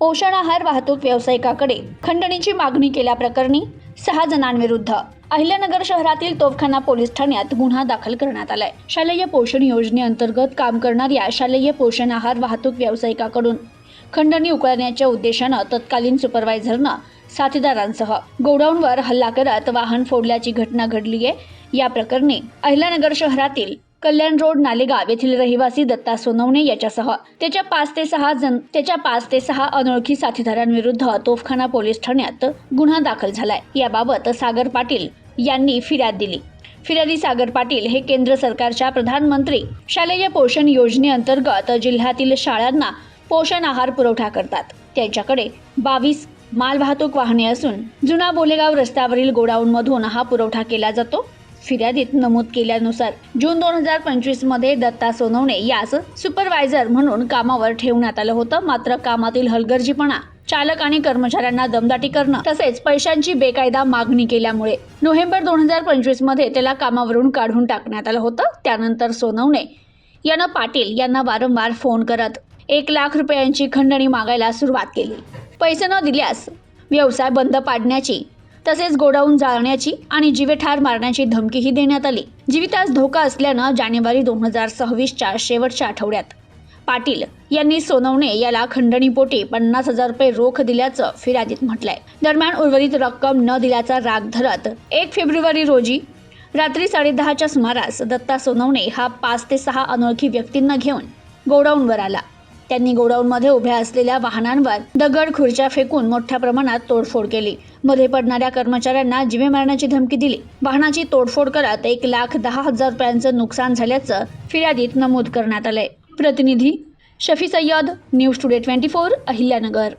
पोषण आहार वाहतूक व्यावसायिकाकडे खंडणीची मागणी केल्याप्रकरणी 6 जणांविरुद्ध अहिल्यानगर शहरातील तोफखाना पोलीस ठाण्यात गुन्हा दाखल करण्यात आलाय। शालेय पोषण योजनेअंतर्गत काम करणाऱ्या शालेय पोषण आहार वाहतूक व्यावसायिकाकडून खंडणी उकळण्याच्या उद्देशानं तत्कालीन सुपरवायझरनं साथीदारांसह गोडाऊनवर हल्ला करत वाहन फोडल्याची घटना घडली आहे। या प्रकरणी अहिल्यानगर शहरातील कल्याण रोड नालेगाव येथील रहिवासी दत्ता सोनवणे याच्यासह त्याच्या 5 ते 6 अनोळखी साथीदारांविरुद्ध तोफखाना पोलीस ठाण्यात गुन्हा दाखल झालाय। याबाबत सागर पाटील यांनी फिर्याद दिली। फिर्यादी सागर पाटील हे केंद्र सरकारच्या प्रधानमंत्री शालेय पोषण योजनेअंतर्गत जिल्ह्यातील शाळांना पोषण आहार पुरवठा करतात। त्यांच्याकडे 22 मालवाहतूक वाहने असून जुना बोलेगाव रस्त्यावरील गोडाऊनमधून हा पुरवठा केला जातो। फिर्यादीत नमूद केल्यानुसार जून 2025 मध्ये दत्ता सोनवणे यास सुपरवायझर म्हणून कामावर ठेवण्यात आलं होतं। मात्र कामातील हलगर्जीपणा, चालक आणि कर्मचाऱ्यांना दमदाटी करणं तसेच पैशांची बेकायदा मागणी केल्यामुळे नोव्हेंबर 2025 मध्ये त्याला कामावरून काढून टाकण्यात आलं होतं। त्यानंतर सोनवणे यानं पाटील यांना वारंवार फोन करत 1 लाख रुपयांची खंडणी मागायला सुरुवात केली। पैसे न दिल्यास व्यवसाय बंद पाडण्याची तसेच गोडाऊन जाळण्याची आणि जीवेठार मारण्याची धमकीही देण्यात आली। जीवितास धोका असल्यानं जानेवारी 2026च्या शेवटच्या आठवड्यात पाटील यांनी सोनवणे याला खंडणीपोटी 50,000 रुपये रोख दिल्याचं फिर्यादीत म्हटलंय। दरम्यान उर्वरित रक्कम न दिल्याचा राग धरत 1 फेब्रुवारी रोजी रात्री 10:30च्या सुमारास दत्ता सोनवणे हा 5 ते 6 अनोळखी व्यक्तींना घेऊन गोडाऊनवर आला। त्यांनी गोडाऊनमध्ये उभ्या असलेल्या वाहनांवर दगड, खुर्च्या फेकून मोठ्या प्रमाणात तोडफोड केली। मध्ये पडणाऱ्या कर्मचाऱ्यांना जीवे मारण्याची धमकी दिली। वाहनाची तोडफोड करत 1,10,000 रुपयांचं नुकसान झाल्याचं फिर्यादीत नमूद करण्यात आलंय। प्रतिनिधी शफी सय्यद, न्यूज टुडे 24, अहिल्यानगर।